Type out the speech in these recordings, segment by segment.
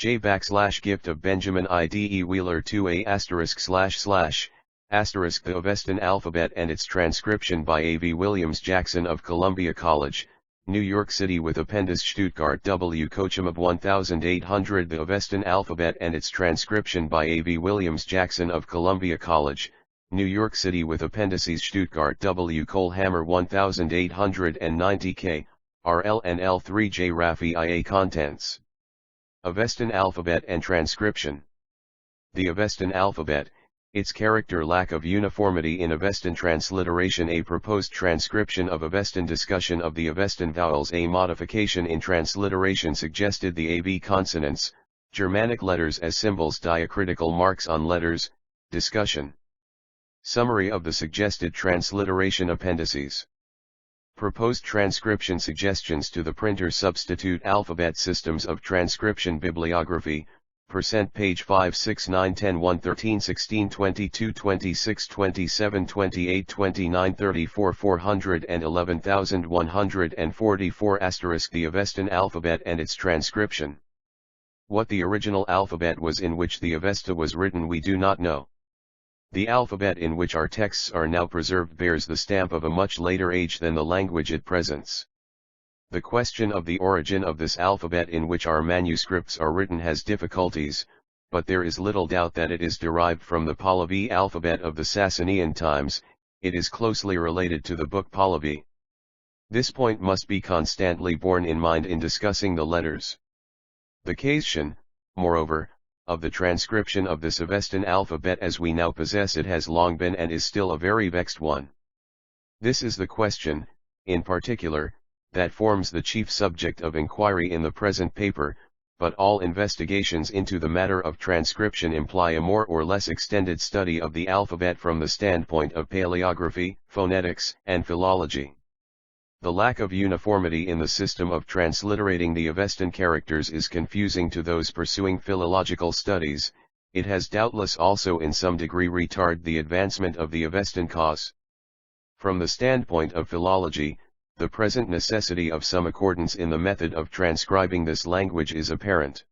J/gift of Benjamin IDE Wheeler 2A */ the Avestan alphabet and its transcription by A.V. Williams Jackson of Columbia College, New York City with Appendix Stuttgart W. Kochum 1800 The Avestan alphabet and its transcription by A.V. Williams Jackson of Columbia College, New York City with Appendices Stuttgart W. Kohlhammer 1890 K, RL and L3J Raffi IA Contents. Avestan alphabet and transcription. The Avestan alphabet, its character lack of uniformity in Avestan transliteration. A proposed transcription of Avestan discussion of the Avestan vowels. A modification in transliteration suggested the AV consonants, Germanic letters as symbols. Diacritical marks on letters, discussion. Summary of the suggested transliteration appendices. Proposed transcription suggestions to the printer. Substitute alphabet systems of transcription. Bibliography, page 5 6 9 10 1 13 16 22 26 27 28 29 34 411,144 * The Avestan alphabet and its transcription. What the original alphabet was in which the Avesta was written we do not know. The alphabet in which our texts are now preserved bears the stamp of a much later age than the language it presents. The question of the origin of this alphabet in which our manuscripts are written has difficulties, but there is little doubt that it is derived from the Pahlavi alphabet of the Sasanian times. It is closely related to the book Pahlavi. This point must be constantly borne in mind in discussing the letters. The question, moreover, of the transcription of this Avestan alphabet as we now possess it has long been and is still a very vexed one. This is the question, in particular, that forms the chief subject of inquiry in the present paper, but all investigations into the matter of transcription imply a more or less extended study of the alphabet from the standpoint of paleography, phonetics, and philology. The lack of uniformity in the system of transliterating the Avestan characters is confusing to those pursuing philological studies. It has doubtless also in some degree retarded the advancement of the Avestan cause. From the standpoint of philology, the present necessity of some accordance in the method of transcribing this language is apparent.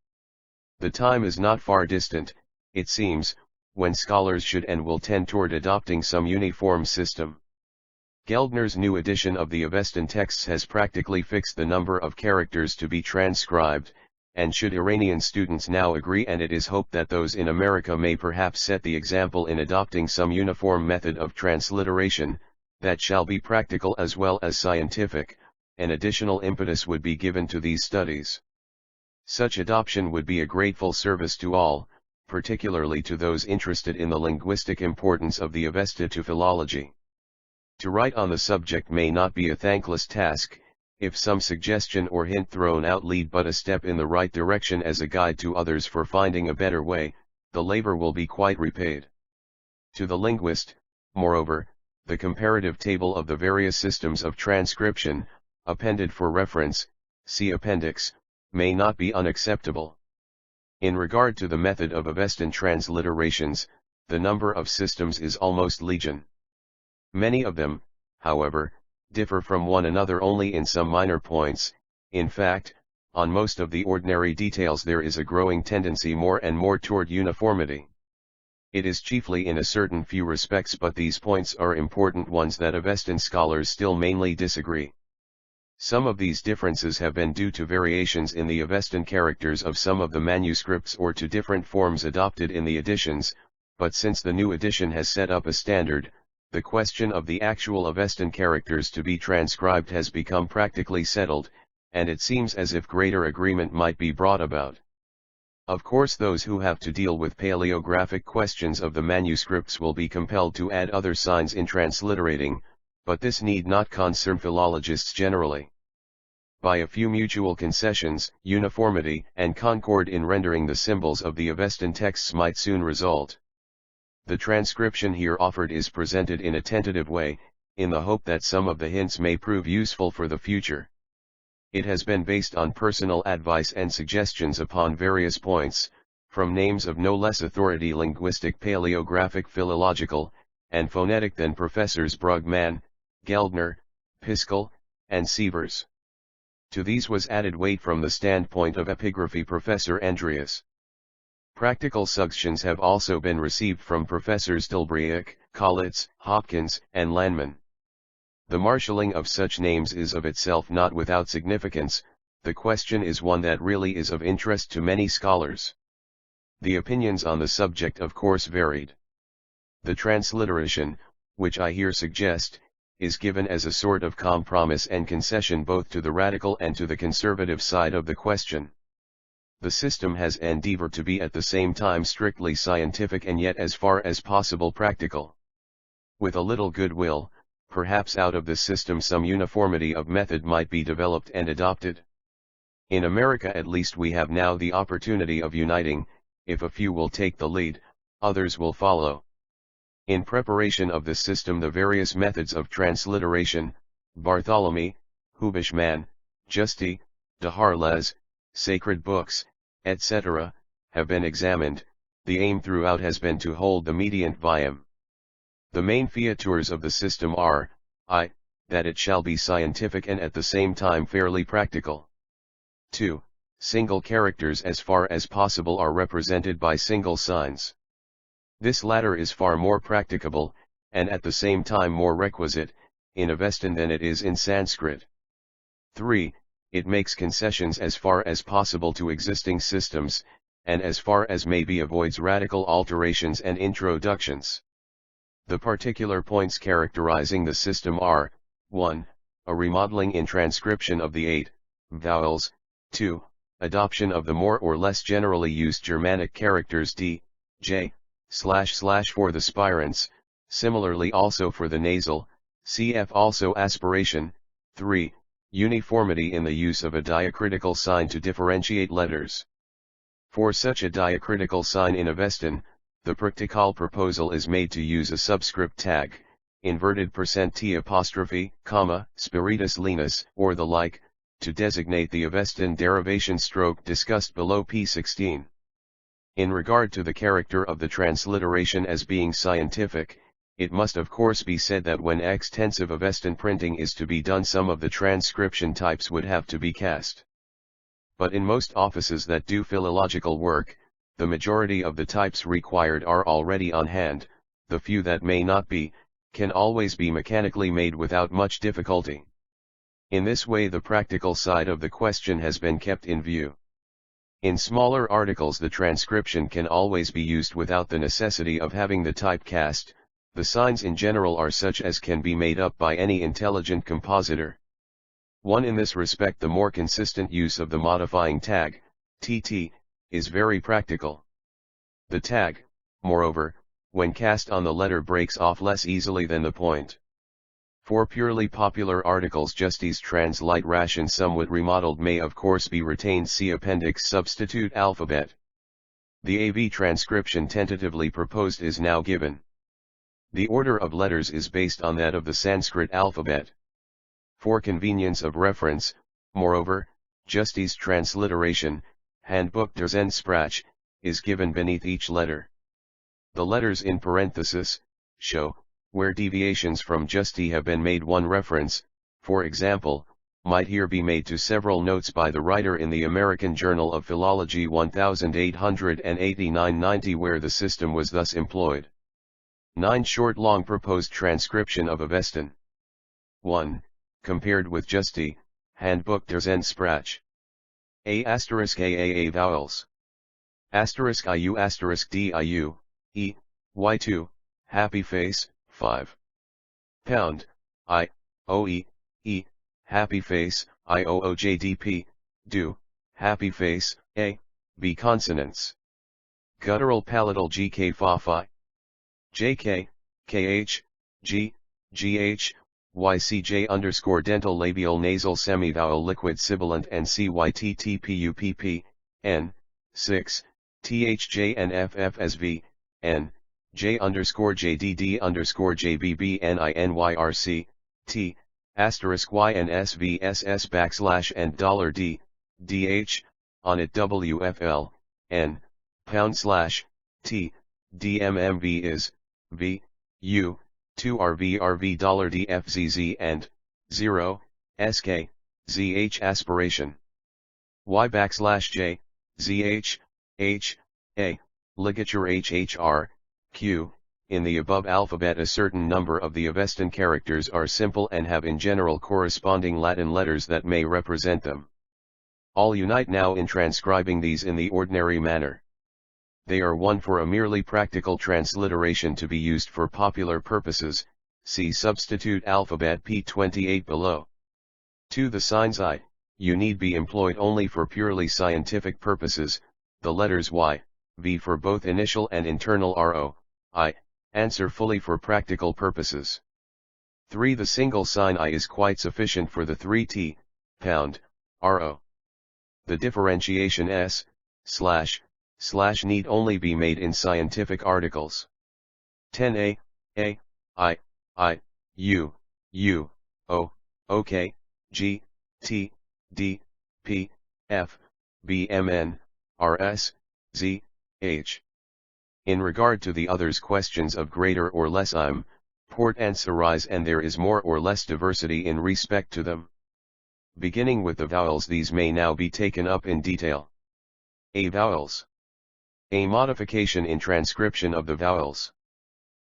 The time is not far distant, it seems, when scholars should and will tend toward adopting some uniform system. Geldner's new edition of the Avestan texts has practically fixed the number of characters to be transcribed, and should Iranian students now agree, and it is hoped that those in America may perhaps set the example in adopting some uniform method of transliteration, that shall be practical as well as scientific, an additional impetus would be given to these studies. Such adoption would be a grateful service to all, particularly to those interested in the linguistic importance of the Avesta to philology. To write on the subject may not be a thankless task. If some suggestion or hint thrown out lead but a step in the right direction as a guide to others for finding a better way, the labor will be quite repaid. To the linguist, moreover, the comparative table of the various systems of transcription, appended for reference, see Appendix, may not be unacceptable. In regard to the method of Avestan transliterations, the number of systems is almost legion. Many of them, however, differ from one another only in some minor points. In fact, on most of the ordinary details there is a growing tendency more and more toward uniformity. It is chiefly in a certain few respects, but these points are important ones, that Avestan scholars still mainly disagree. Some of these differences have been due to variations in the Avestan characters of some of the manuscripts or to different forms adopted in the editions, but since the new edition has set up a standard, the question of the actual Avestan characters to be transcribed has become practically settled, and it seems as if greater agreement might be brought about. Of course, those who have to deal with paleographic questions of the manuscripts will be compelled to add other signs in transliterating, but this need not concern philologists generally. By a few mutual concessions, uniformity and concord in rendering the symbols of the Avestan texts might soon result. The transcription here offered is presented in a tentative way, in the hope that some of the hints may prove useful for the future. It has been based on personal advice and suggestions upon various points, from names of no less authority linguistic, paleographic, philological, and phonetic than Professors Brugman, Geldner, Piskel, and Sievers. To these was added weight from the standpoint of epigraphy Professor Andreas. Practical suggestions have also been received from Professors Dilbriak, Collitz, Hopkins, and Landman. The marshalling of such names is of itself not without significance. The question is one that really is of interest to many scholars. The opinions on the subject of course varied. The transliteration, which I here suggest, is given as a sort of compromise and concession both to the radical and to the conservative side of the question. The system has endeavored to be at the same time strictly scientific and yet as far as possible practical. With a little goodwill, perhaps out of this system some uniformity of method might be developed and adopted. In America at least we have now the opportunity of uniting. If a few will take the lead, others will follow. In preparation of this system the various methods of transliteration, Bartholomew, Hubishman, Justy, de Harlez, sacred books, etc., have been examined. The aim throughout has been to hold the mediant viam. The main features of the system are, I, that it shall be scientific and at the same time fairly practical. 2. Single characters as far as possible are represented by single signs. This latter is far more practicable, and at the same time more requisite, in Avestan than it is in Sanskrit. 3. It makes concessions as far as possible to existing systems, and as far as may be avoids radical alterations and introductions. The particular points characterizing the system are, 1. A remodeling in transcription of the 8 vowels, 2. Adoption of the more or less generally used Germanic characters D, J, / for the spirants, similarly also for the nasal, cf also aspiration. 3. Uniformity in the use of a diacritical sign to differentiate letters. For such a diacritical sign in Avestan, the practical proposal is made to use a subscript tag, inverted %t', spiritus linus, or the like, to designate the Avestan derivation stroke discussed below p16. In regard to the character of the transliteration as being scientific, it must of course be said that when extensive Avestan printing is to be done some of the transcription types would have to be cast. But in most offices that do philological work, the majority of the types required are already on hand. The few that may not be, can always be mechanically made without much difficulty. In this way the practical side of the question has been kept in view. In smaller articles the transcription can always be used without the necessity of having the type cast. The signs in general are such as can be made up by any intelligent compositor. 1. In this respect the more consistent use of the modifying tag, tt, is very practical. The tag, moreover, when cast on the letter breaks off less easily than the point. For purely popular articles Justy's translite ration somewhat remodeled may of course be retained, see appendix substitute alphabet. The AV transcription tentatively proposed is now given. The order of letters is based on that of the Sanskrit alphabet. For convenience of reference, moreover, Justy's transliteration, Handbuch der Zensprache, is given beneath each letter. The letters in parenthesis show where deviations from Justy have been made. One reference, for example, might here be made to several notes by the writer in the American Journal of Philology 1889-90 where the system was thus employed. 9. Short-long proposed transcription of Avestan. 1. Compared with Justy, Handbuch der Zensprache. A*AAA vowels. *IU** DIU, E, Y2, happy face, 5. Pound, I, OE, E, happy face, IOOJDP, do, happy face, A, B consonants. Guttural palatal GK Fa, JK, KH, G, GH, YCJ _ dental labial nasal semivowel liquid sibilant and CYTTPUPP, N, 6, THJNFFSV, N, J _ JDD _ JBBNINYRC, T, *YNSVSS and $D, DH, on it WFL, N, / T, DMMV is, V, U, 2 RV $DFZZ and, 0, SK, ZH aspiration. Y \J, ZH, H, A, ligature HHR, Q. In the above alphabet a certain number of the Avestan characters are simple and have in general corresponding Latin letters that may represent them. All unite now in transcribing these in the ordinary manner. They are 1 for a merely practical transliteration to be used for popular purposes, see substitute alphabet P28 below. 2 the signs I, U need be employed only for purely scientific purposes, the letters Y, V for both initial and internal RO, I, answer fully for practical purposes. 3 the single sign I is quite sufficient for the 3 T, pound, RO. The differentiation S, / need only be made in scientific articles. 10 A, I, U, O, OK, G, T, D, P, F, B M N, R S, Z, H. In regard to the others questions of greater or less importance arise and there is more or less diversity in respect to them. Beginning with the vowels, these may now be taken up in detail. A. Vowels. A modification in transcription of the vowels.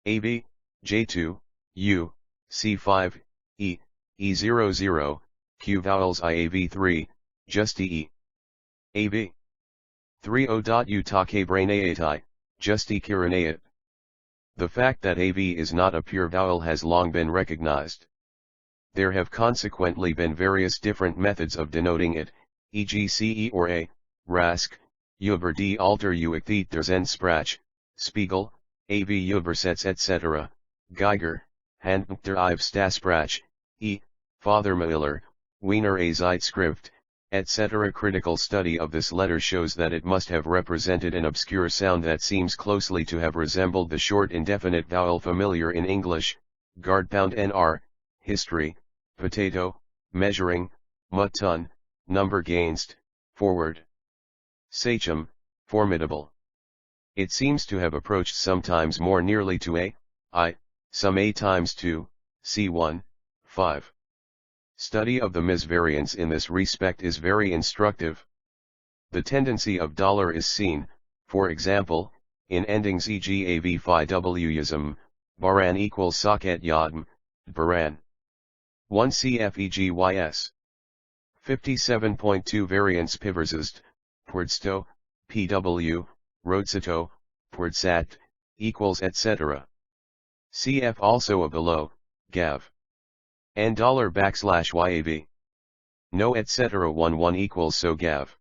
AB, J2, U, C5, E, E00, Q vowels IAV3, just EE. AB. 30.U take brainayatai, just E kiranayat. The fact that AV is not a pure vowel has long been recognized. There have consequently been various different methods of denoting it, e.g. CE or A, Rask, Uber D alter Uichthet der Sprach, Spiegel, AV Ubersets etc., Geiger, Handbuch der Avestasprach, E, Father Miller, Wiener A Zeitschrift, etc. Critical study of this letter shows that it must have represented an obscure sound that seems closely to have resembled the short indefinite vowel familiar in English, guard pound nr, history, potato, measuring, mutton, number gainst, forward. Sachem, formidable. It seems to have approached sometimes more nearly to A, I, some A times 2, C1, 5. Study of the misvariance in this respect is very instructive. The tendency of dollar is seen, for example, in endings e.g. AV phi W'ism, baran equals socket yadm, baran. 1 cf e.g. ys. 57.2 variance piversist, pwrdsto, pw, rodsito, pwerdsat, equals etc. Cf also a below, gav. N $\yav. No etc. 1 equals so gav.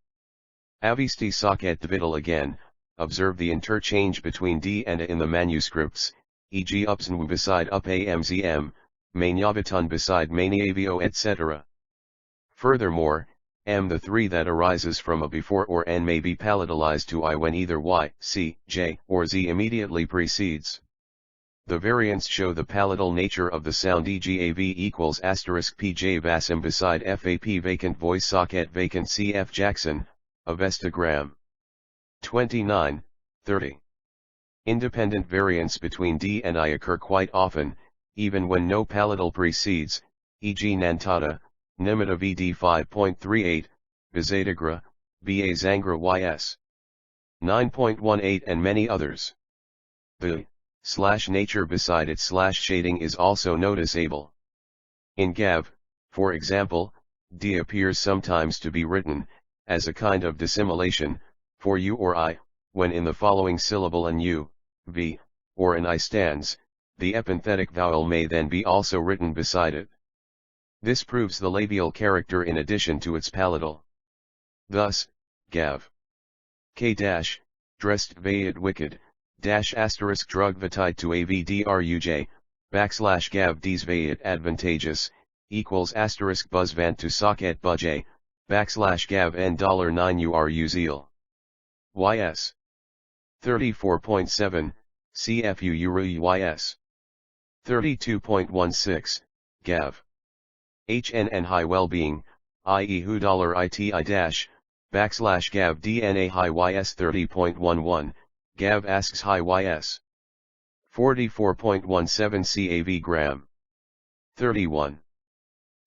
Avisti socket dvidal again, observe the interchange between D and A in the manuscripts, e.g. upsnw beside up amzm, mainyaviton beside maniavio etc. Furthermore, M the 3 that arises from a before or N may be palatalized to I when either Y, C, J, or Z immediately precedes. The variants show the palatal nature of the sound e.g. AV equals *PJ Vasim beside FAP vacant voice socket vacant CF Jackson, Avestagram. 29, 30. Independent variants between D and I occur quite often, even when no palatal precedes, e.g. Nantata, Nimata VD 5.38, Bizetagra, BA Zangra YS. 9.18 and many others. The /nature beside it /shading is also noticeable. In Gav, for example, D appears sometimes to be written, as a kind of dissimulation, for U or I, when in the following syllable an U, V, or an I stands, the epenthetic vowel may then be also written beside it. This proves the labial character in addition to its palatal. Thus, Gav. K dash, dressed vayat wicked, dash asterisk drug vatide to avdruj, /gav ds vayat advantageous, equals asterisk buzzvant to socket budge, /gav n $9 uru zeal. Ys. 34.7, cfu uru ys. 32.16, Gav. HN and high well-being, i.e. who $iti dash, /gav dna high ys 30.11, Gav asks high ys. 44.17 cav gram. 31.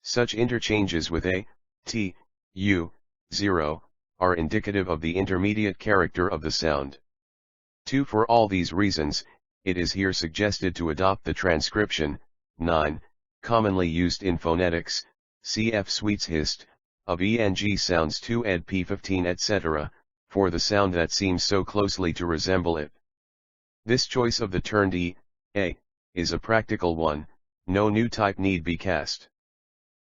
Such interchanges with A, t, u, 0, are indicative of the intermediate character of the sound. 2. For all these reasons, it is here suggested to adopt the transcription, 9, commonly used in phonetics, cf. Sweet's Hist, of eng sounds 2 ed p15 etc., for the sound that seems so closely to resemble it. This choice of the turned e, a, is a practical one, no new type need be cast.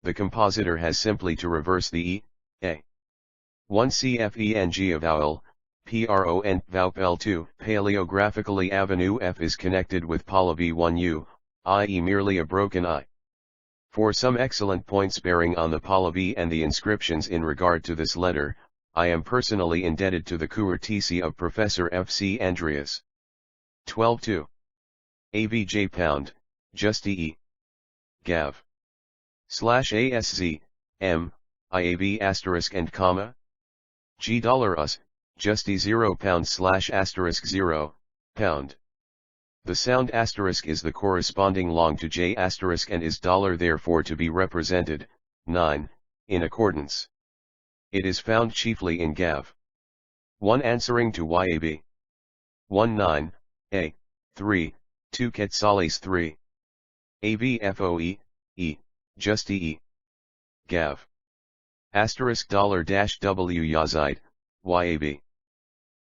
The compositor has simply to reverse the e, a. 1 cfeng of vowel, pron vowel L2. Paleographically avenue f is connected with polyv 1u, i.e. merely a broken I. For some excellent points bearing on the polyv and the inscriptions in regard to this letter, I am personally indebted to the courtesy of Professor F.C. Andreas. 12.2. AVJ pound, just e. Gav. / ASZ, M, IAV asterisk and comma. G $us, just e 0 pound / *0, pound. The sound asterisk is the corresponding long to J asterisk and is $ therefore to be represented, 9, in accordance. It is found chiefly in Gav. 1 answering to YAB. 1 9, A, 3, 2 Quetzales 3. AVFOE, E, just E. Gav. Asterisk $W Yazide, YAB.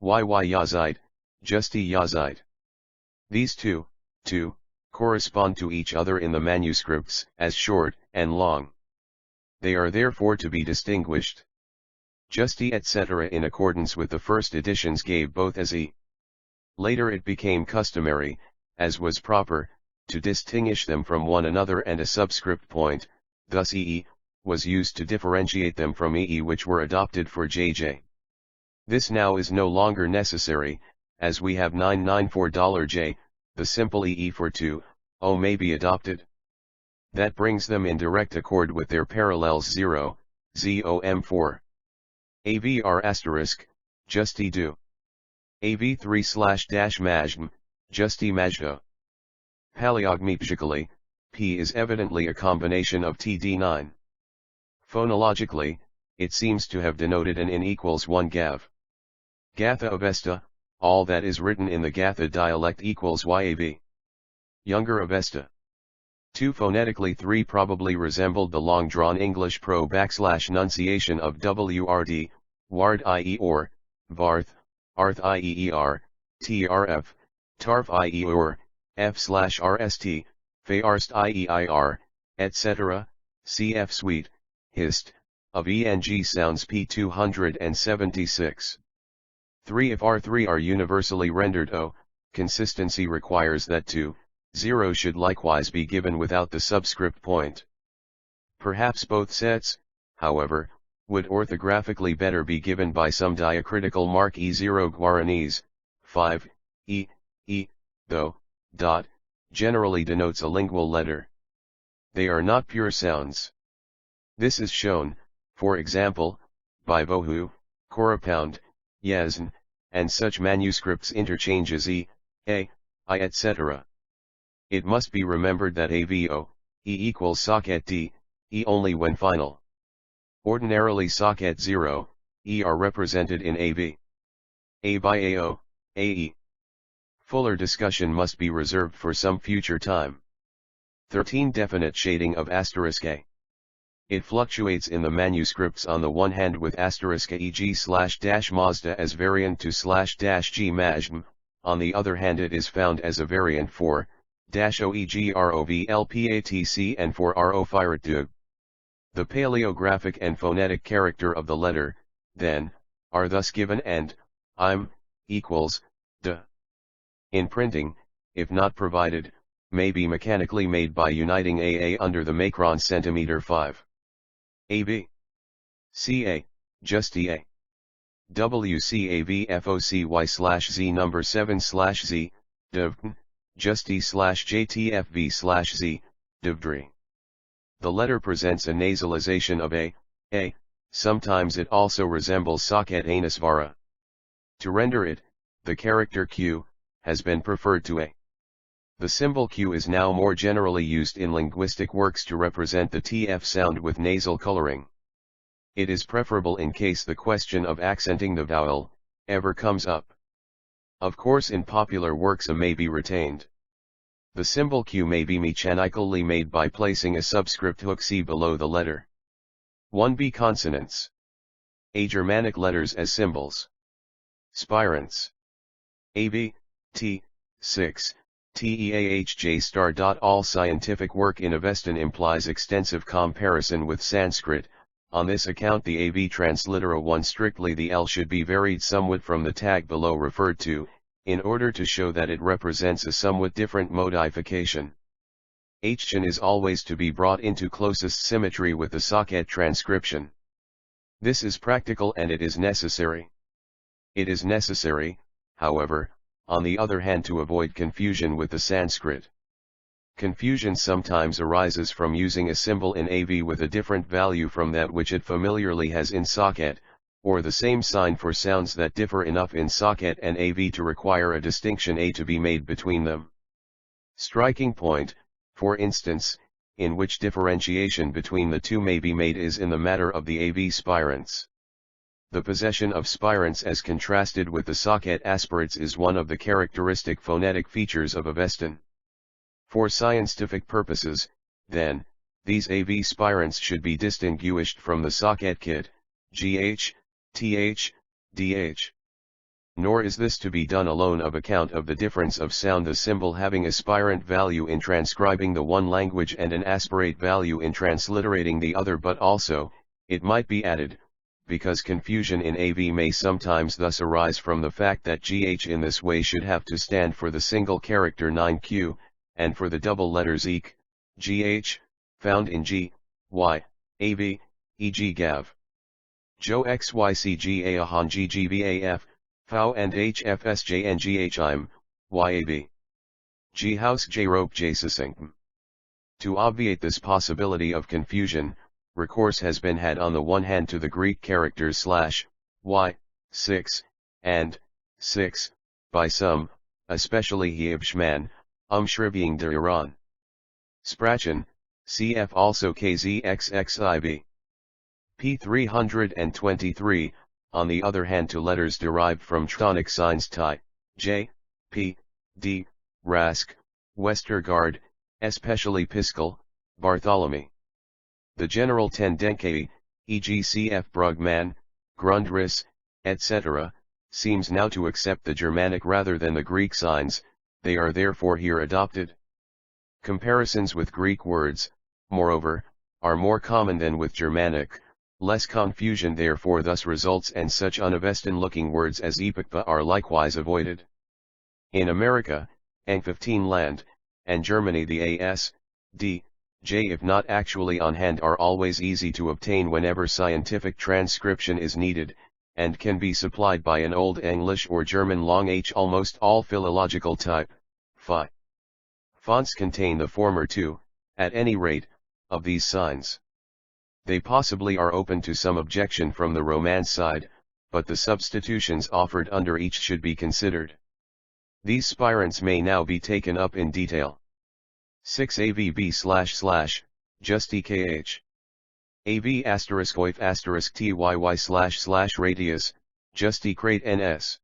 YY Yazide, just E Yazide. These two correspond to each other in the manuscripts as short and long. They are therefore to be distinguished. Just E etc. in accordance with the first editions gave both as E. Later it became customary, as was proper, to distinguish them from one another, and a subscript point, thus EE, was used to differentiate them from EE, which were adopted for JJ. This now is no longer necessary, as we have $994J, the simple EE for 2, O may be adopted. That brings them in direct accord with their parallels 0, ZOM4. AVR asterisk, just E do. AV3 / Majm, just E Majdo. Paleogmepsically, P is evidently a combination of TD9. Phonologically, it seems to have denoted an in equals 1 Gav. Gatha Avesta, all that is written in the Gatha dialect equals YAV. Younger Avesta. 2 phonetically 3 probably resembled the long-drawn English pro / nunciation of WRD, Ward IE or, Varth, Arth IEER, TRF, Tarf IE or, F/RST, Faarst IEIR, etc., cf. Sweet, Hist, of ENG sounds P276. 3 If R3 are universally rendered O, consistency requires that 2, 0 should likewise be given without the subscript point. Perhaps both sets, however, would orthographically better be given by some diacritical mark E0 Guaranese, 5, E, though, dot, generally denotes a lingual letter. They are not pure sounds. This is shown, for example, by Bohu, Korapound, Yazn, and such manuscripts interchanges E, A, I etc. It must be remembered that AVO, E equals socket D, E only when final. Ordinarily socket 0, E are represented in AV. A by AO, AE. Fuller discussion must be reserved for some future time. 13 Definite shading of asterisk A. It fluctuates in the manuscripts on the one hand with asterisk AEG / Mazda as variant to / G Majm, on the other hand it is found as a variant for -OEGROVLPATC and for RO The paleographic and phonetic character of the letter, then, are thus given and, I'm, equals, d. In printing, if not provided, may be mechanically made by uniting AA under the macron centimeter 5. AB. CA, just EA. WCAVFOCY/Z number 7/Z, DV, just E/JTFV/Z, DVDRI. The letter presents a nasalization of A, sometimes it also resembles socket anusvara. To render it, the character Q, has been preferred to A. The symbol Q is now more generally used in linguistic works to represent the TF sound with nasal coloring. It is preferable in case the question of accenting the vowel ever comes up. Of course in popular works a may be retained. The symbol Q may be mechanically made by placing a subscript hook C below the letter. 1b consonants. A Germanic letters as symbols. Spirants. AB, T, 6, TEAHJ star. All scientific work in Avestan implies extensive comparison with Sanskrit. On this account the AV translitera 1 strictly the L should be varied somewhat from the tag below referred to, in order to show that it represents a somewhat different modification. Hchan is always to be brought into closest symmetry with the socket transcription. This is practical and it is necessary. It is necessary, however, on the other hand to avoid confusion with the Sanskrit. Confusion sometimes arises from using a symbol in AV with a different value from that which it familiarly has in socket, or the same sign for sounds that differ enough in socket and AV to require a distinction A to be made between them. Striking point, for instance, in which differentiation between the two may be made is in the matter of the AV spirants. The possession of spirants as contrasted with the socket aspirates is one of the characteristic phonetic features of Avestan. For scientific purposes, then, these AV spirants should be distinguished from the socket kid, GH, TH, DH. Nor is this to be done alone of account of the difference of sound, the symbol having a spirant value in transcribing the one language and an aspirate value in transliterating the other, but also, it might be added, because confusion in AV may sometimes thus arise from the fact that GH in this way should have to stand for the single character 9Q, and for the double letters EK, GH, found in G, Y, AV, e.g. Gav. Jo XYCGA Ahan GGVAF, FAU and HFSJNGHIM, YAV. G House J Rope J Succinct. To obviate this possibility of confusion, recourse has been had on the one hand to the Greek characters /y, 6, and 6, by some, especially Hiebschman, Umschreibung der Iran. Sprachen, cf. also KZXXIB. P 323, on the other hand to letters derived from Teutonic signs Ti, J, P, D, Rask, Westergaard, especially Piscal, Bartholomew. The general tendency, e.g. cf. Brugman, Grundriss, etc., seems now to accept the Germanic rather than the Greek signs, they are therefore here adopted. Comparisons with Greek words, moreover, are more common than with Germanic, less confusion therefore thus results, and such un-Avestan-looking words as epochpa are likewise avoided. In America, Ang-15 land, and Germany the AS, D, J if not actually on hand are always easy to obtain whenever scientific transcription is needed, and can be supplied by an Old English or German long H. Almost all philological type, phi, fonts contain the former two, at any rate, of these signs. They possibly are open to some objection from the Romance side, but the substitutions offered under each should be considered. These spirants may now be taken up in detail. 6 AVB// just EKH. AV asterisk oif asterisk TYY / radius, just crate NS.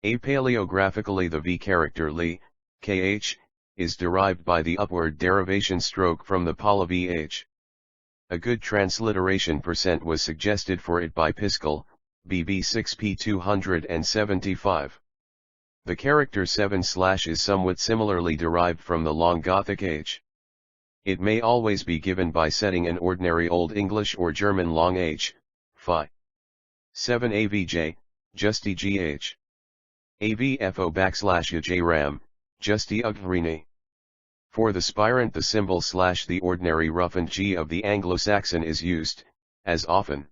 Apaleographically the V character li, KH, is derived by the upward derivation stroke from the poly VH. A good transliteration percent was suggested for it by Piscal, BB 6P 275. The character 7/ is somewhat similarly derived from the long Gothic H. It may always be given by setting an ordinary Old English or German long H, phi. 7 AVJ, just EGH. AVFO / Ram, just Ugrini. For the spirant the symbol / the ordinary roughened G of the Anglo-Saxon is used, as often.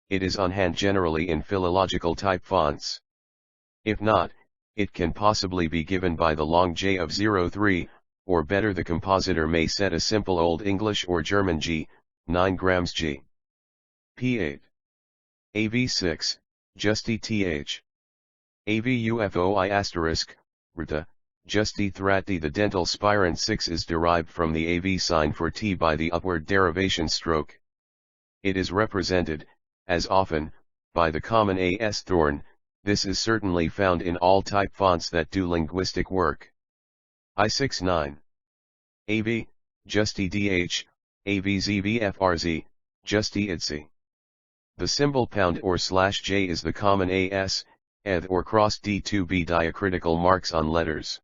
It is on hand generally in philological type fonts. If not, it can possibly be given by the long J of 03, or better the compositor may set a simple Old English or German G, 9 grams G. P8. AV6, just ETH. AVUFOI asterisk, Rta, just Ethrati. The dental spirant 6 is derived from the AV sign for T by the upward derivation stroke. It is represented, as often, by the common AS thorn. This is certainly found in all type fonts that do linguistic work. I69. AV, Justi DH, AVZVFRZ, Justi IDC. The symbol pound or /J is the common AS, ETH or cross D2B diacritical marks on letters.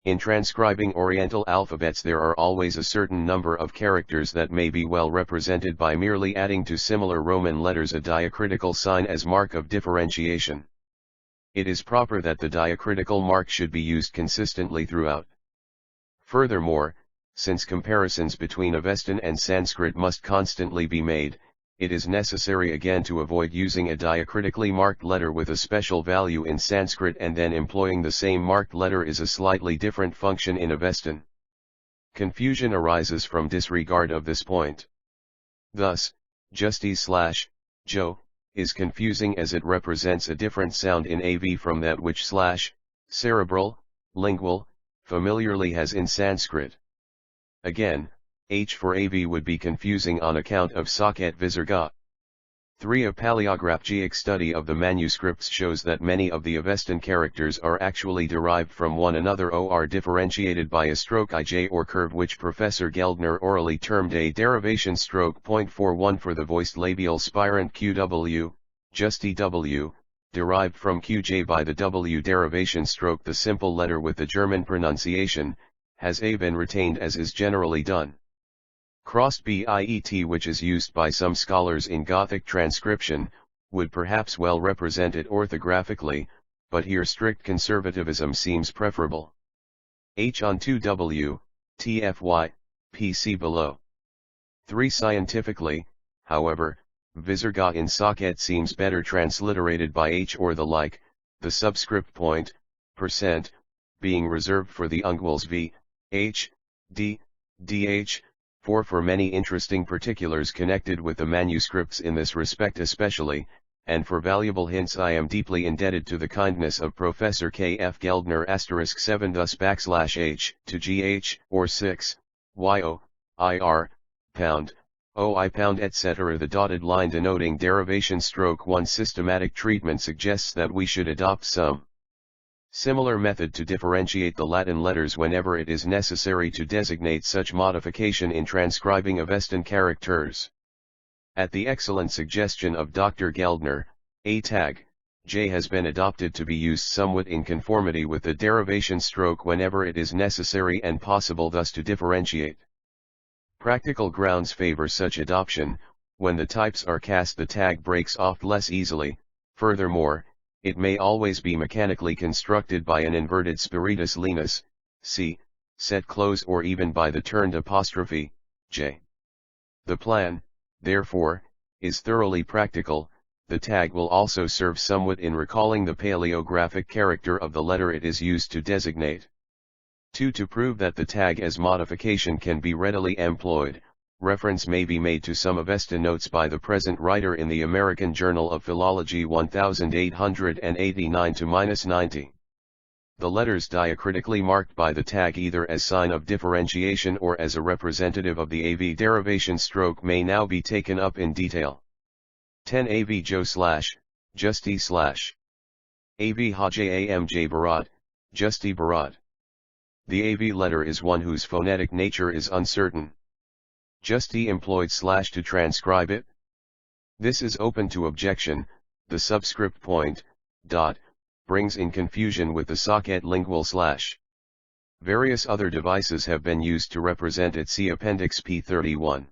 In transcribing Oriental alphabets there are always a certain number of characters that may be well represented by merely adding to similar Roman letters a diacritical sign as mark of differentiation. It is proper that the diacritical mark should be used consistently throughout. Furthermore, since comparisons between Avestan and Sanskrit must constantly be made, it is necessary again to avoid using a diacritically marked letter with a special value in Sanskrit and then employing the same marked letter is a slightly different function in Avestan. Confusion arises from disregard of this point. Thus, Justi/Jo is confusing as it represents a different sound in AV from that which cerebral, lingual, familiarly has in Sanskrit. Again, H for AV would be confusing on account of Saket Visarga. 3. A paleographic study of the manuscripts shows that many of the Avestan characters are actually derived from one another or differentiated by a stroke ij or curve which Professor Geldner orally termed a derivation stroke. 41 For the voiced labial spirant QW, Justi W, derived from QJ by the W derivation stroke, the simple letter with the German pronunciation, has A been retained as is generally done. Crossed BIET, which is used by some scholars in Gothic transcription, would perhaps well represent it orthographically, but here strict conservatism seems preferable. H on 2W, TFY, PC below. 3. Scientifically, however, Visarga in Saket seems better transliterated by H or the like, the subscript point, %, being reserved for the unguals V, H, D, DH, for many interesting particulars connected with the manuscripts in this respect especially, and for valuable hints I am deeply indebted to the kindness of Professor K. F. Geldner *7 thus \h to GH, or 6, YO, IR, pound, OI pound etc. The dotted line denoting derivation stroke 1 systematic treatment suggests that we should adopt some similar method to differentiate the Latin letters whenever it is necessary to designate such modification in transcribing Avestan characters. At the excellent suggestion of Dr. Geldner, a tag, J has been adopted to be used somewhat in conformity with the derivation stroke whenever it is necessary and possible thus to differentiate. Practical grounds favor such adoption. When the types are cast the tag breaks off less easily. Furthermore, it may always be mechanically constructed by an inverted spiritus lenis, C, set close, or even by the turned apostrophe, J. The plan, therefore, is thoroughly practical. The tag will also serve somewhat in recalling the paleographic character of the letter it is used to designate. 2. To prove that the tag as modification can be readily employed, reference may be made to some Avestan notes by the present writer in the American Journal of Philology 1889-90. The letters diacritically marked by the tag either as sign of differentiation or as a representative of the AV derivation stroke may now be taken up in detail. 10. AV Jo / Justi / AV Hajamj Barad, Justi Barad. The AV letter is one whose phonetic nature is uncertain. Justi employed / to transcribe it. This is open to objection. The subscript point, dot, brings in confusion with the Saket lingual /. Various other devices have been used to represent it. See Appendix P31.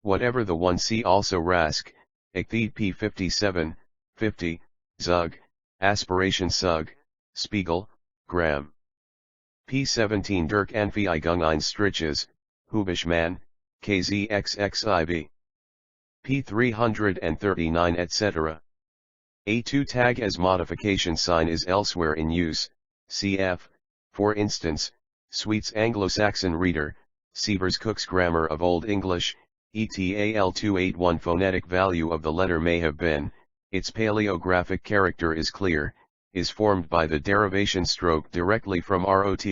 Whatever the one, see also Rask, Ichthed P57, 50, Zug, Aspiration Sug, Spiegel, Graham. P17 Dirk Anfi Igung ein Striches, Hubishman, KZXXIB. P339 etc. A2 tag as modification sign is elsewhere in use, cf. For instance, Sweet's Anglo-Saxon Reader, Severs Cook's Grammar of Old English, ETAL 281. Phonetic value of the letter may have been, its paleographic character is clear, is formed by the derivation stroke directly from ROT.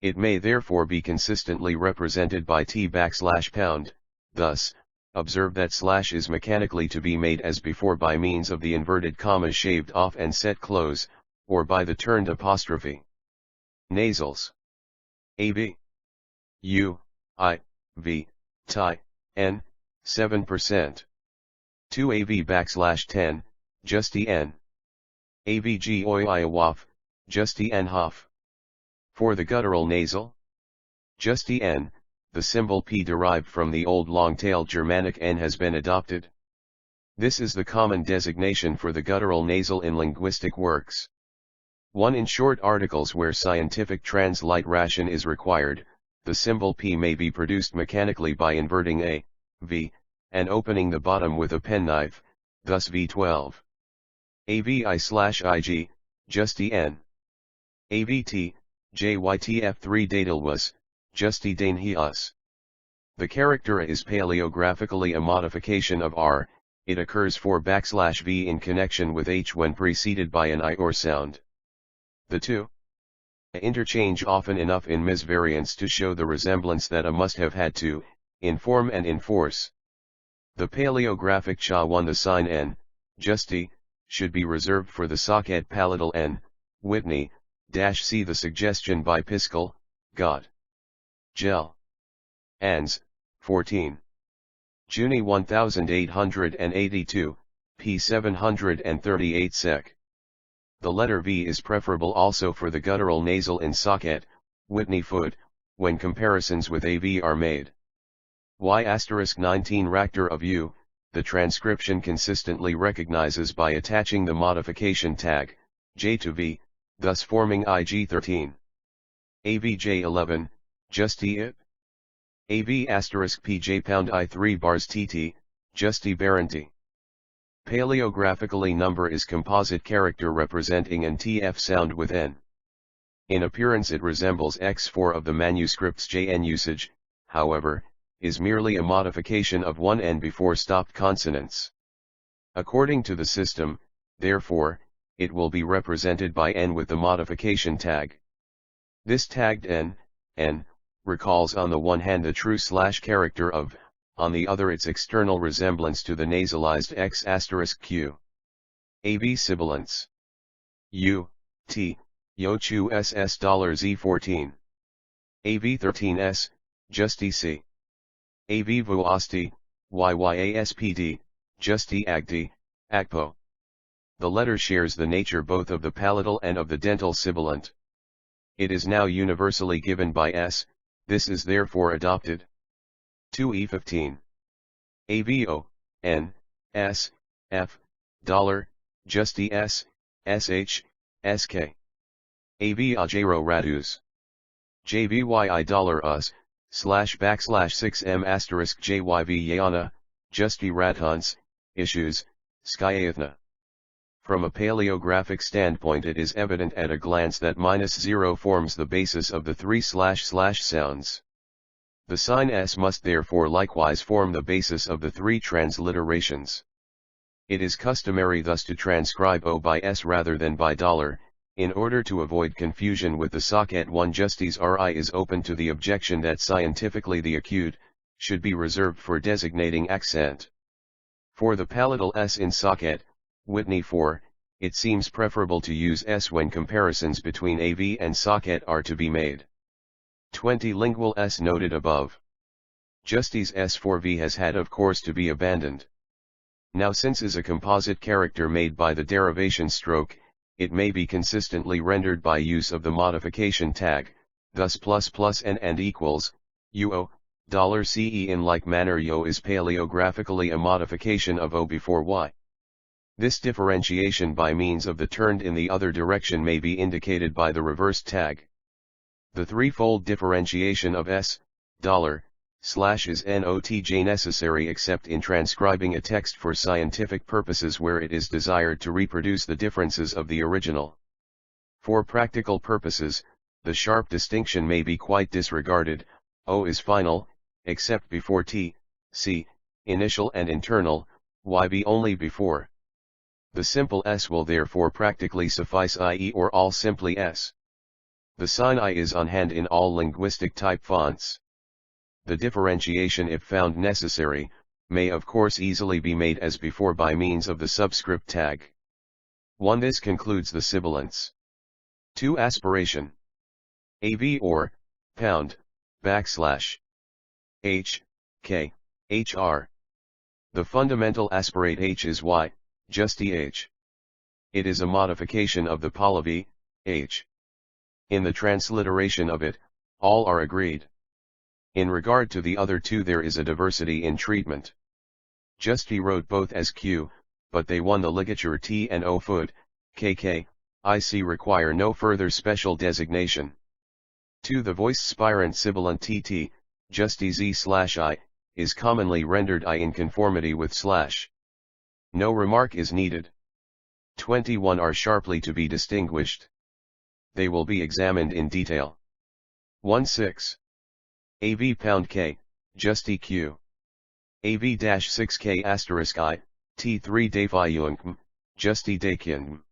It may therefore be consistently represented by T \pound, thus, Observe that slash is mechanically to be made as before by means of the inverted commas shaved off and set close, or by the turned apostrophe. Nasals. AB. U, I, V, Ti, N, 7%. 2 AV \10, just N. AVG oi iawaf, just N half. For the guttural nasal. Just N, the symbol P derived from the old long-tailed Germanic N has been adopted. This is the common designation for the guttural nasal in linguistic works. 1. In short articles where scientific transliteration is required, the symbol P may be produced mechanically by inverting A, V, and opening the bottom with a penknife, thus V12. AVI/IG, just N. AVT, JYTF3 datal was, just Dane he us. The character is paleographically a modification of R, it occurs for \V in connection with H when preceded by an I or sound. The two interchange often enough in misvariants to show the resemblance that a must have had to, in form and in force. The paleographic cha one the sign N, justi, should be reserved for the socket palatal N, Whitney, see the suggestion by Piscal, God. Gel. Ans, 14. Juni 1882, p. 738 sec. The letter V is preferable also for the guttural nasal in socket, Whitney foot, when comparisons with AV are made. Y*19 Ractor of U, the transcription consistently recognizes by attaching the modification tag, J to V, thus forming IG13. AVJ11, just it. AV*PJ pound I3 bars TT, just Baranti. Paleographically number is composite character representing an TF sound with N. In appearance it resembles X4 of the manuscript's JN usage, however, is merely a modification of one N before stopped consonants. According to the system, therefore, it will be represented by N with the modification tag. This tagged N, recalls on the one hand the true slash character of, on the other its external resemblance to the nasalized X*Q. AV sibilants. U, T, Yochu SS $Z14. AV13S, just EC. AV Voasti, YYASPD, just Agdi, Agpo. The letter shares the nature both of the palatal and of the dental sibilant. It is now universally given by S, this is therefore adopted. 2E15. AVO, N, S, F, dollar, just ES, SH, SK. AV Ajero Radus. JVYI dollar us, /6M asterisk JYV Yana, Justi Radhans, issues, Skyathna. From a paleographic standpoint it is evident at a glance that -0 forms the basis of the three / sounds. The sign S must therefore likewise form the basis of the three transliterations. It is customary thus to transcribe O by S rather than by dollar, in order to avoid confusion with the socket one. Justice RI is open to the objection that scientifically the acute, should be reserved for designating accent. For the palatal S in socket, Whitney 4, it seems preferable to use S when comparisons between AV and socket are to be made. 20 Lingual S noted above. Justice S4V has had of course to be abandoned. Now since is a composite character made by the derivation stroke, it may be consistently rendered by use of the modification tag, thus ++ and equals, UO, $CE. In like manner Yo is paleographically a modification of O before Y. This differentiation by means of the turned in the other direction may be indicated by the reversed tag. The threefold differentiation of S, $, / is NOTJ necessary except in transcribing a text for scientific purposes where it is desired to reproduce the differences of the original. For practical purposes, the sharp distinction may be quite disregarded. O is final, except before T, C, initial and internal, YB only before. The simple S will therefore practically suffice, i.e. or all simply S. The sign I is on hand in all linguistic type fonts. The differentiation if found necessary, may of course easily be made as before by means of the subscript tag. 1. This concludes the sibilants. 2. Aspiration. AV or, pound, backslash, H, K, HR. The fundamental aspirate H is Y, just EH. It is a modification of the polyv, H. In the transliteration of it, all are agreed. In regard to the other two there is a diversity in treatment. Justy wrote both as Q, but they won the ligature T and O foot, KK, IC require no further special designation. 2. The voiced spirant sibilant TT, Justy Z/I, is commonly rendered I in conformity with slash. No remark is needed. 21 are sharply to be distinguished. They will be examined in detail. 1-6. AV pound K, Justy Q. AV-6K asterisk I, T3 Defyung, Justy Dakin.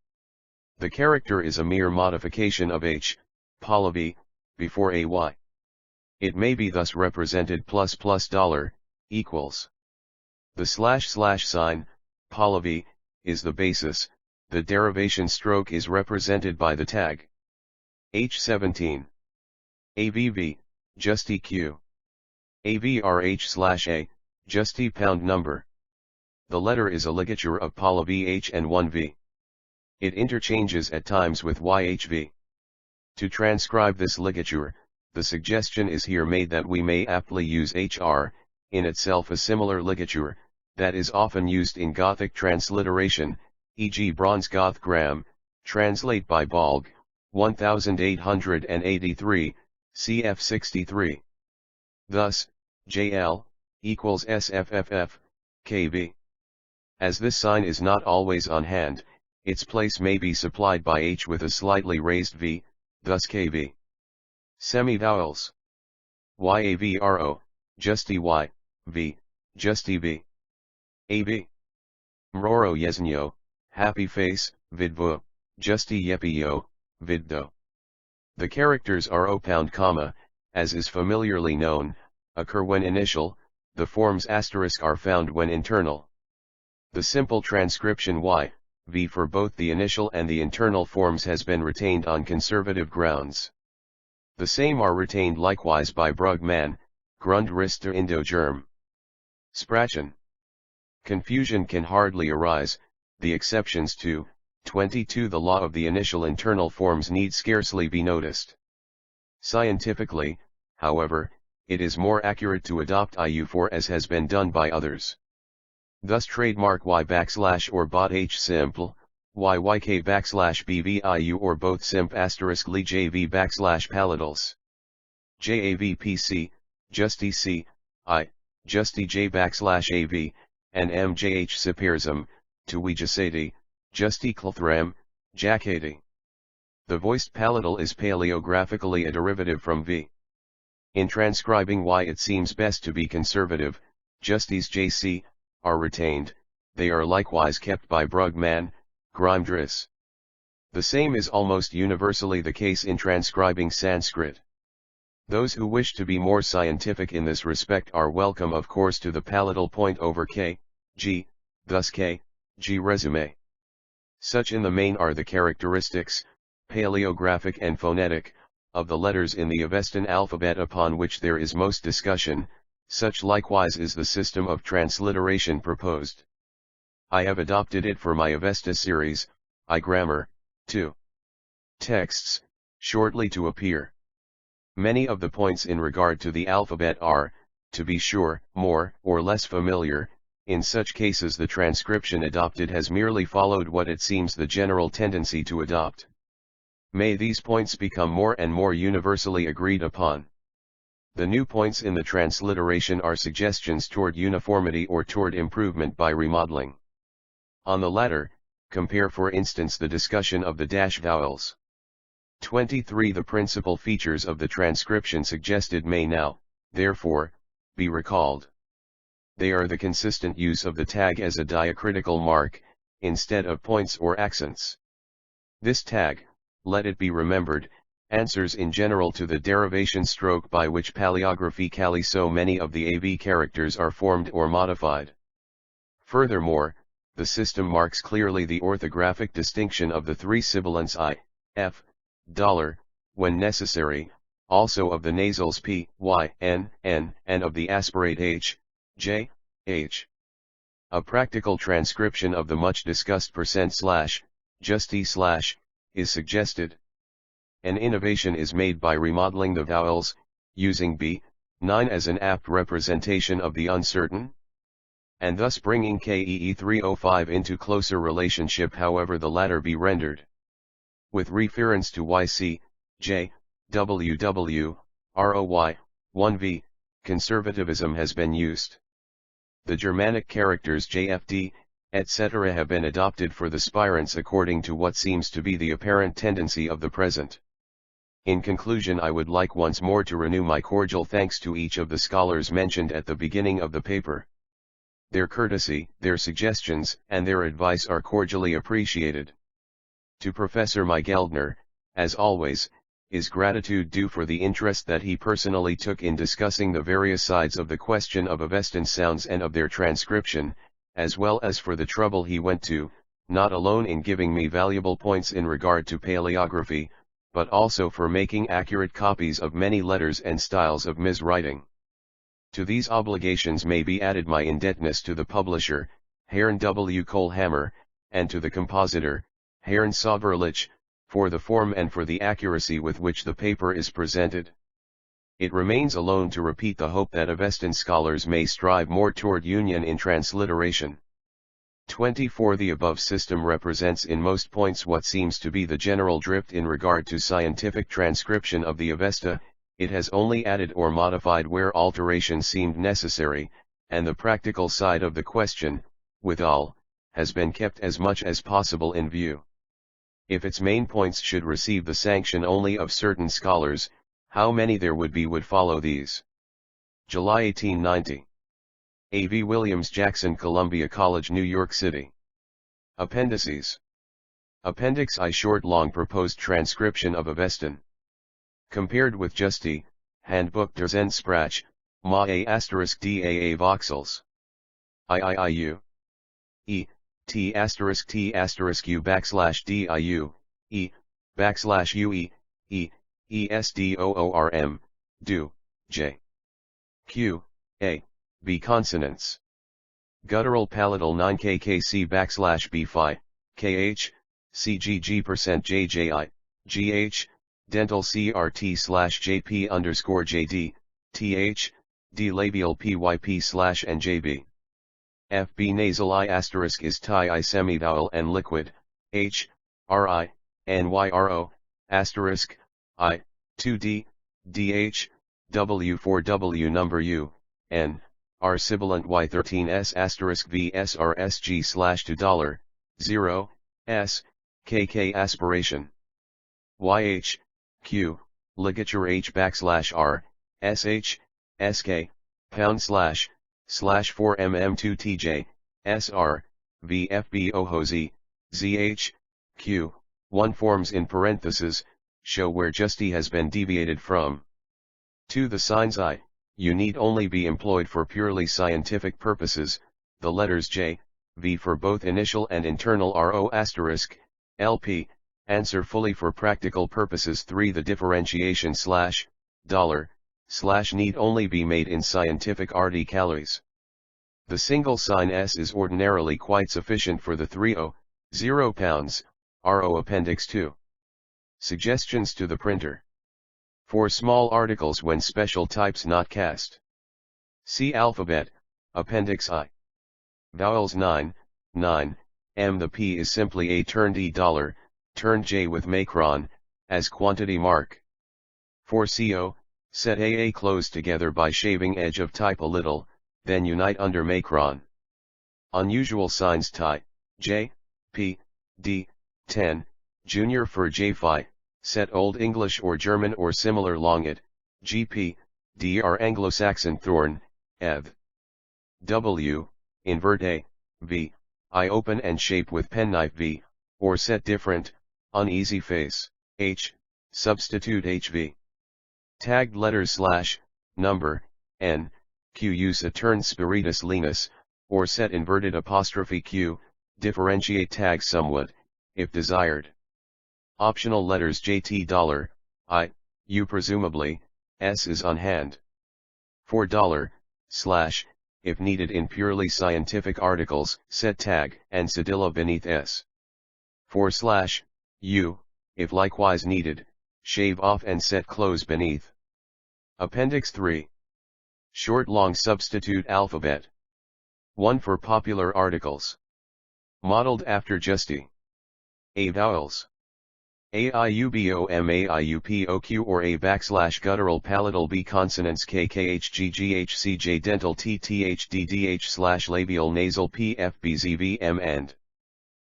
The character is a mere modification of H, polyv, before AY. It may be thus represented $+$ equals. The // sign, polyv, is the basis, the derivation stroke is represented by the tag. H17. AVV, Justy Q. AVRH/A, Justy pound number. The letter is a ligature of polyv H and 1V. It interchanges at times with YHV. To transcribe this ligature, the suggestion is here made that we may aptly use HR, in itself a similar ligature, that is often used in Gothic transliteration, e.g. Bronze Goth Gram, translate by Balg, 1883, cf 63. Thus, JL, equals SFFF, KV. As this sign is not always on hand, its place may be supplied by H with a slightly raised V, thus KV. Semi-vowels. YAVRO, Justy Y, V, Justy V. AB. Mroro Yesnyo, Happy Face, Vidvo, Justy Yepiyo, Viddo. The characters RO pound comma, as is familiarly known, occur when initial, the forms asterisk are found when internal. The simple transcription Y, V for both the initial and the internal forms has been retained on conservative grounds. The same are retained likewise by Brugman, Grundriss Indo-Germ. Sprachen. Confusion can hardly arise, the exceptions to 22 the law of the initial internal forms need scarcely be noticed. Scientifically, however, it is more accurate to adopt IU4 as has been done by others. Thus trademark Y or bot H simple, YYK BVIU or both simp asterisk li JV palatals. JAVPC, Justy C, I, Justy J AV, and MJH Sipirzum, to Wijasati, Justy Klthram, Jakati. The voiced palatal is paleographically a derivative from V. In transcribing Y it seems best to be conservative, Justies JC, are retained, they are likewise kept by Brugman, Grimdris. The same is almost universally the case in transcribing Sanskrit. Those who wish to be more scientific in this respect are welcome of course to the palatal point over K, G, thus K, G resume. Such in the main are the characteristics, paleographic and phonetic, of the letters in the Avestan alphabet upon which there is most discussion, such likewise is the system of transliteration proposed. I have adopted it for my Avesta series, I Grammar, 2. Texts, shortly to appear. Many of the points in regard to the alphabet are, to be sure, more or less familiar. In such cases the transcription adopted has merely followed what it seems the general tendency to adopt. May these points become more and more universally agreed upon. The new points in the transliteration are suggestions toward uniformity or toward improvement by remodeling. On the latter, compare for instance the discussion of the dash vowels. 23 The principal features of the transcription suggested may now, therefore, be recalled. They are the consistent use of the tag as a diacritical mark, instead of points or accents. This tag, let it be remembered, answers in general to the derivation stroke by which paleographically so many of the AV characters are formed or modified. Furthermore, the system marks clearly the orthographic distinction of the three sibilants I, F, $, when necessary, also of the nasals P, Y, N, and of the aspirate H, J, H. A practical transcription of the much discussed %/ just E/ is suggested. An innovation is made by remodeling the vowels, using B9 as an apt representation of the uncertain, and thus bringing KEE 305 into closer relationship, however the latter be rendered. With reference to YC, J, WW, ROY, 1V, conservativism has been used. The Germanic characters JFD, etc. have been adopted for the spirants according to what seems to be the apparent tendency of the present. In conclusion, I would like once more to renew my cordial thanks to each of the scholars mentioned at the beginning of the paper. Their courtesy, their suggestions, and their advice are cordially appreciated. To Professor Geldner, as always, is gratitude due for the interest that he personally took in discussing the various sides of the question of Avestan sounds and of their transcription, as well as for the trouble he went to, not alone in giving me valuable points in regard to paleography, but also for making accurate copies of many letters and styles of Ms. writing. To these obligations may be added my indebtedness to the publisher, Herrn W. Kohlhammer, and to the compositor, Herrn Sauverlich, for the form and for the accuracy with which the paper is presented. It remains alone to repeat the hope that Avestan scholars may strive more toward union in transliteration. 24. The above system represents in most points what seems to be the general drift in regard to scientific transcription of the Avesta. It has only added or modified where alteration seemed necessary, and the practical side of the question, withal, has been kept as much as possible in view. If its main points should receive the sanction only of certain scholars, how many there would be would follow these. July 1890. A. V. Williams, Jackson, Columbia College, New York City. Appendices. Appendix I. Short long proposed transcription of Avestan. Compared with Justi, Handbuch der Zendsprache, Ma A *daa voxels. IIIU. E. T *T *U /DIU, E, /UE, E, ESDOORM, do, J. Q, A, B consonants. Guttural palatal 9KKC /B phi, KH, CGG% JJI, GH, dental CRT/JP _JD, TH, D labial PYP/ and JB. FB nasal I * is tie I semivowel and liquid, H, RI, NYRO, * I, 2D, DH, W4W number U, N, R sibilant Y13S * VSRSG/$, 0, S, KK aspiration. YH, Q, ligature H /R, SH, SK, pound / /4mm2TJ, SR, VFB OHOZ, ZH, Q, 1 forms in parentheses, show where Justi has been deviated from. 2. The signs I, U need only be employed for purely scientific purposes, the letters J, V for both initial and internal RO *, LP, answer fully for practical purposes. 3. The differentiation $, need only be made in scientific articles. The single sign S is ordinarily quite sufficient for the 0 pounds, RO Appendix 2. Suggestions to the printer. For small articles when special types not cast. See Alphabet, Appendix I. Vowels 9, M. The P is simply a turned E $, turned J with macron, as quantity mark. For CO, set AA close together by shaving edge of type a little, then unite under macron. Unusual signs tie, J, P, D, 10, junior for J phi, set Old English or German or similar long it, GP, D are Anglo-Saxon thorn, ev. W, invert A, V, I open and shape with penknife V, or set different, uneasy face, H, Substitute HV. Tagged letters / number, n, q. Use a turn spiritus linus, or set inverted apostrophe q, differentiate tag somewhat, if desired. Optional letters JT$, I, U presumably, S is on hand. For $, / if needed in purely scientific articles, set tag and cedilla beneath S. For / U, if likewise needed, shave off and set close beneath. Appendix 3. Short long substitute alphabet. 1 for popular articles. Modeled after Justi. A vowels. AIUBOM or A / guttural palatal B consonants KKHGGHCJ dental TTHDDH / labial nasal PFBZVM and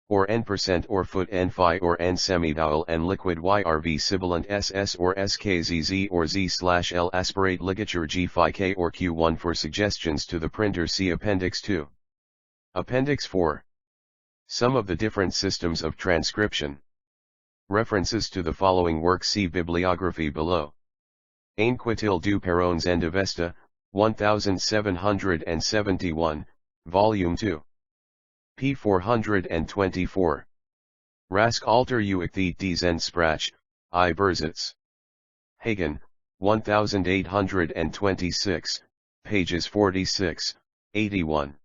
or N% or foot N phi or N semivowel and liquid YRV sibilant SS or SKZZ or Z/L aspirate ligature G phi K or Q1 for suggestions to the printer. See Appendix 2. Appendix 4. Some of the different systems of transcription. References to the following works. See bibliography below. Inquitil du Perons and Avesta, 1771, Volume 2. p. 424. Rask alter uichthe des en sprach, I versets. Hagen, 1826, pages 46, 81.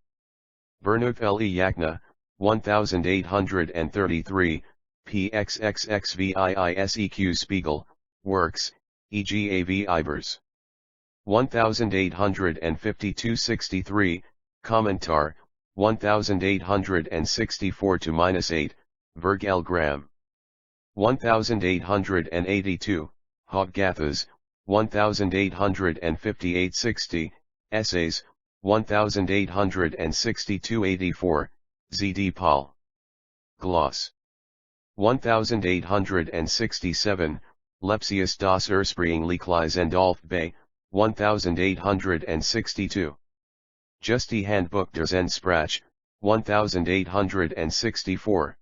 Vernuth le Yakna, 1833, pxxxviiseq Spiegel, Works, e.g. A.V. Ivers. 1852-63, Kommentar, 1864-8, Verg L. Graham. 1882, Hoggathas, 1858-60, Essays, 1862-84, Z. D. Paul. Gloss. 1867, Lepsius das Ursprüngliche Endolf Bay, 1862. Justi Handbuch der Zendsprach, 1864.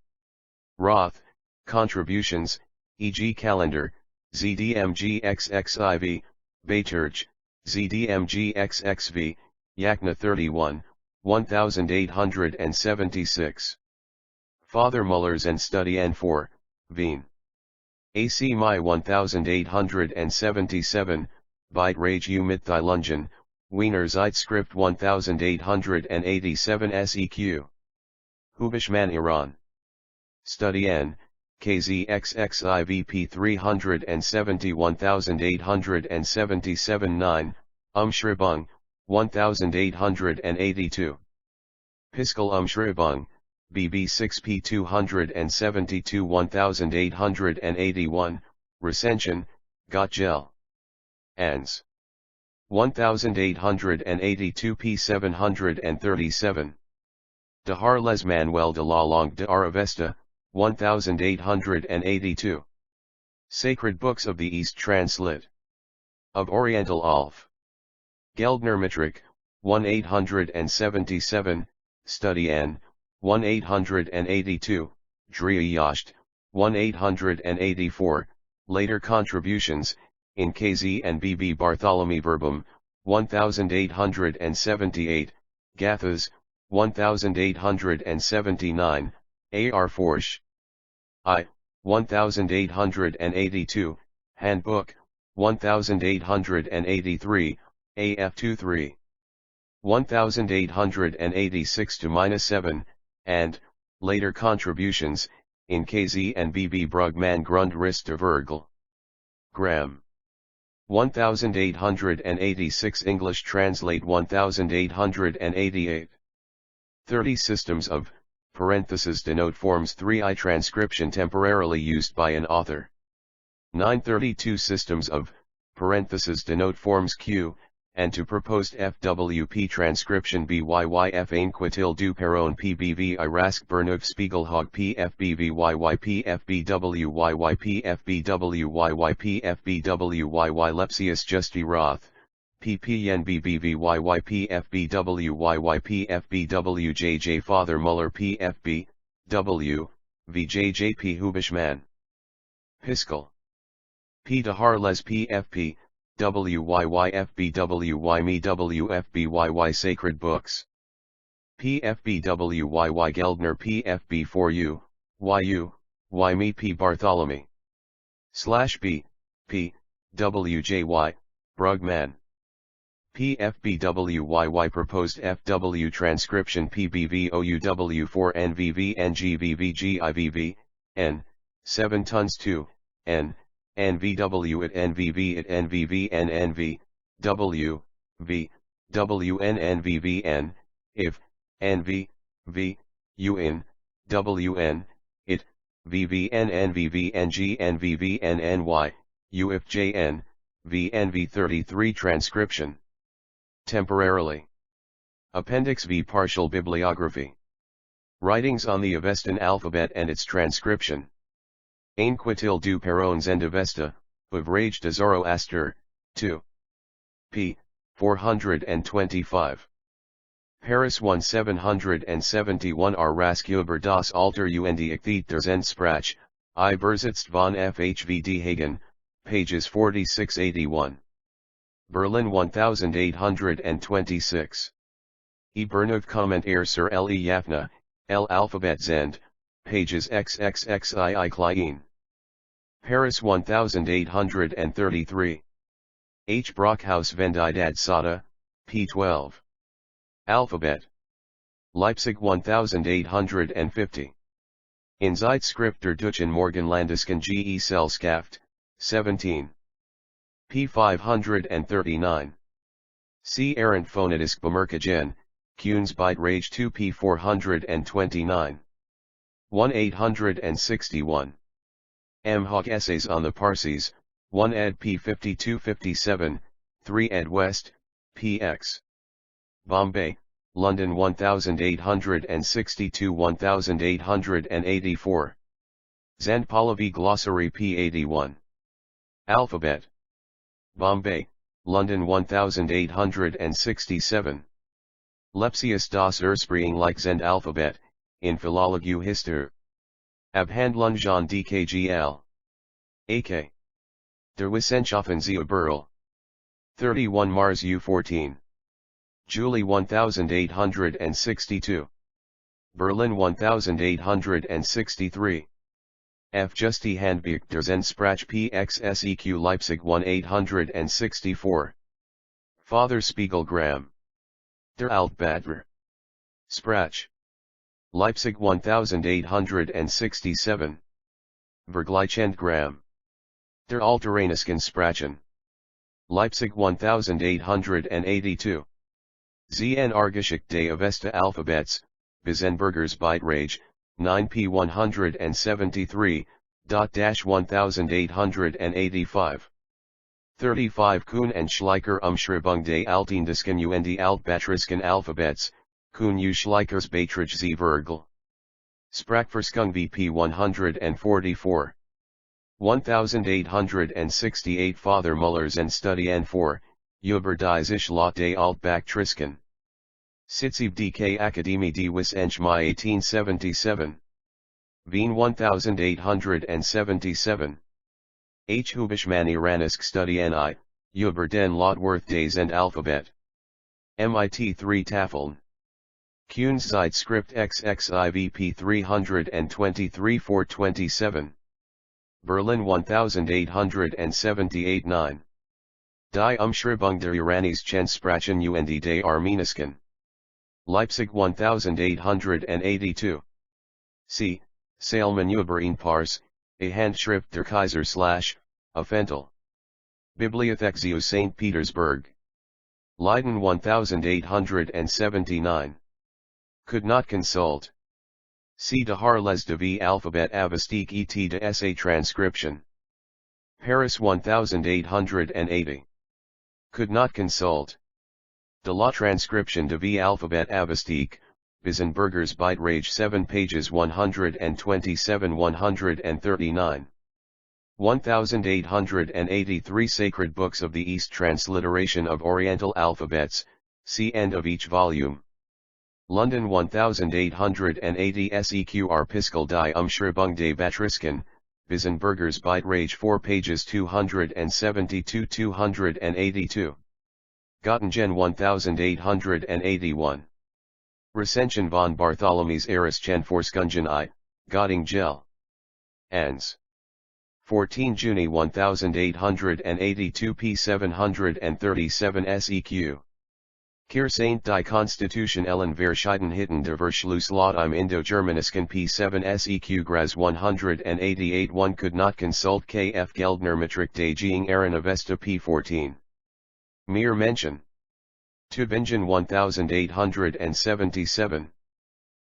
Roth, Contributions, e.g. Calendar, ZDMGXXIV, Bayturge, ZDMGXXV, Yakna 31, 1876. Father Mullers and Study N4, Wien. AC My 1877, Beitrage U Mitteilungen, Wiener Zeitschrift 1887 SEQ. Hubishman Iran. Study N, KZXXIVP 371877 9, Umschreibung, 1882. Piskal Umschreibung, BB 6P 272 1881, Recension, Gottgel. Ans. 1882 p 737. Dehar les Manuel de la Langue de Avesta, 1882. Sacred Books of the East Translit. Of Oriental Alf. Geldner Metric, 1877, Study N, 1882, Dria Yost, 1884, later contributions, in KZ and BB Bartholomew Verbum, 1878, Gathas, 1879, A.R. Forsch. I, 1882, Handbook, 1883, AF23. 1886-7, and, later contributions, in KZ and BB Brugman Grundrisse Virgil. Graham. 1886 English translate 1888. 30 systems of, parentheses denote forms 3I transcription temporarily used by an author. 932 systems of, parentheses denote forms Q, and to proposed FWP transcription BYYF Inquitil du Peron PBV Irask Bernuf Spiegelhog PFBVYY PFBWYY PFBWYY PFBWYY Lepsius Justi Roth, PPNBBVYY PFBWYY PFBWJJ Father Muller PFB, W, VJJP Hubishman. Piskal. P. Dahar les PFP, WYYFBWY me WFBYY Sacred Books. PFBWYY Geldner PFB for you, YU, Y me P. Bartholomew. / B, P, WJY, Brugman. PFBWYY Proposed FW Transcription PBVOUW4 NVV N, 7 tons 2, N, NVW at NVV at NVV NNV, W, V, WN NVV N, if, NV, V, UN, WN, it, VVN NVV NG NVV NNY, UFJN, VNV 33 Transcription. Temporarily. Appendix V Partial Bibliography. Writings on the Avestan alphabet and its transcription. Inquitil du Perons and Avesta, Ouvrage de Zoroaster, 2. p. 425. Paris 1771 Rask über das Alter und die Echtheit der Zendsprach, I Bersitzt von FHVD Hagen, pages 4681. Berlin 1826. Bernard Kommentar sur le Yafna, L Alphabet Zend, pages XXXII Klein. Paris 1833. H. Brockhaus Vendidad Sada, p. 12. Alphabet. Leipzig 1850. In Zeitschrift der Deutschen Morgenlandischen Gesellschaft, 17. p. 539. C. Errant Phonetisch Bemerkungen, Kuhns Beitrage 2 p. 429. 1861. M. Hawk Essays on the Parsis, 1 ed. p. 5257, 3 ed. West, px. Bombay, London 1862-1884. Zand Pahlavi Glossary p. 81. Alphabet. Bombay, London 1867. Lepsius das Ursprüngliche Zend Alphabet, in Philologie Histoire. Abhandlungen DKGL. AK. Der Wissenschaften zur Berl. 31 Mars U14. July 1862. Berlin 1863. F. Justi Handbuch der Zendsprach PXSEQ Leipzig 1864. Father Spiegelgram. Der Altbadler. Sprach. Leipzig 1867. Vergleichendgram. Der Alteranisken Sprachen. Leipzig 1882. ZN Argeschichte des Avesta Alphabets, Bisenberger's Beitrage, 9 p. 173.1885. 35 Kuhn and Schleicher Umschreibung des Altindischen und Altbatrischen Alphabets, Kuhn u Schleichers Beitrage z Virgil. Sprachverstung vp 144. 1868 Father Mullers and Studien for, über die Zichlot des Altbactrischen. Sitzib DK Akademie des Wissenschaften 1877. Wien 1877. H. Hubishman Iranisk Studien I, über den Lotworth des and Alphabet. MIT 3 Tafeln. Kuhn's Zeitschrift XXIVP 323 427. Berlin 1878 9. Die Umschreibung der Iranischen Sprachen und des Armenischen. Leipzig 1882. C. Salman über ein Pars, a Handschrift der Kaiser / Affental. Bibliothek zu St. Petersburg. Leiden 1879. Could not consult. C. Dahar les devis alphabet avestique et de essay transcription. Paris 1880. Could not consult. De la transcription de vie alphabet avestique, Bisenberger's Beitrage 7 pages 127-139. 1883 Sacred Books of the East Transliteration of Oriental Alphabets, see end of each volume. London 1880 SEQR Piscal die Umschreibung des Batrischen, Bisenberger's Beitrage 4 pages 272-282. Göttingen 1881. Recension von Bartholomew's Eraschenforskungen I, Göttingen. Ans. 14 Juni 1882 p. 737 seq. Kehr Saint die Constitution Ellen Verschiedenheiten der Verschlusslot im Indo-Germanisken p. 7 seq. Graz 188. One could not consult K.F. Geldner Matric des Geing Aaron Avesta p. 14. Mere mention. Tübingen 1877.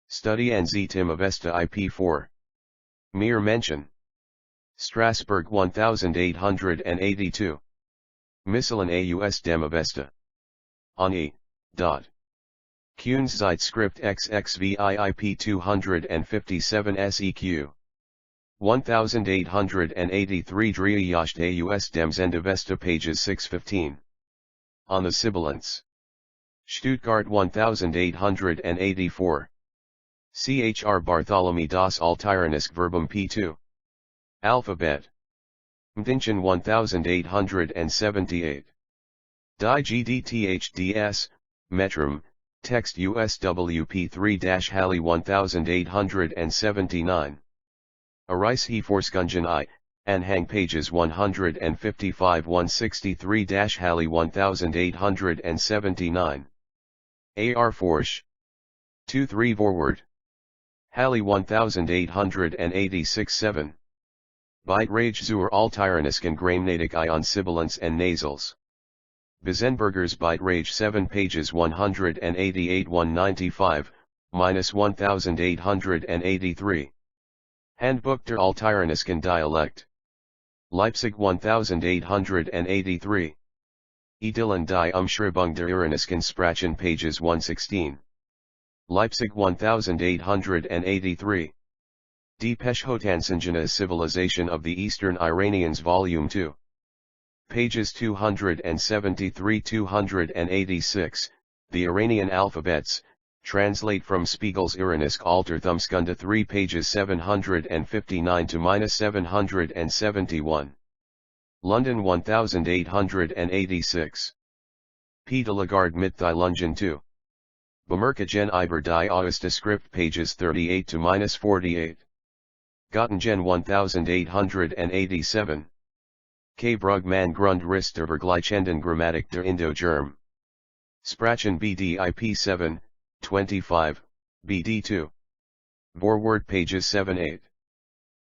Study and Tim Avesta IP 4. Mere mention. Strasbourg 1882. Miscellan aus dem Avesta. On E. Kuhn's Zeitschrift XXVIIP 257 seq. 1883 Driejacht aus dem Zendavesta pages 615. On the Sibilants. Stuttgart 1884. Chr. Bartholomew das Altirianisch Verbum p2. Alphabet. Mdinchen 1878. Die GDTHDS, Metrum, Text USWP3-Halle 1879. Arise he Forskungen I, Anhang pages 155-163-Halle 1879. AR Forsch. 2-3 Forward. Halle 1886-7. Beitrage zur Altirianischen Grammatik on Sibilants and Nasals. Bisenberger's Beitrage 7 pages 188-195, -1883. Handbuch der Altirianischen Dialekt. Leipzig 1883. Idyllen die Umschreibung der Iranischen Sprachen pages 116. Leipzig 1883. Die Peshhotansingene Civilization of the Eastern Iranians Volume 2. Pages 273-286, The Iranian Alphabets, translate from Spiegel's Iranisk Altertumskunde 3 pages 759 to -771. London 1886. P. de Lagarde mit Thylungen 2. Bemerkungen über die Augusta Script pages 38 to -48. Göttingen 1887. K. Brugmann Grundrisse der Vergleichenden Grammatik der Indo-Germ. Sprachen BDIP 7, 25, BD2. Vorword pages 7-8.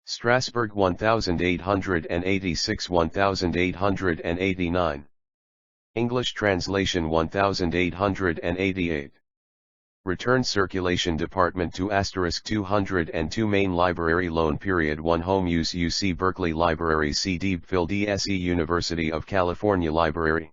Strasbourg 1886-1889. English translation 1888. Return Circulation Department to *202 Main Library Loan Period 1 Home Use UC Berkeley Library C. Deep Phil DSE University of California Library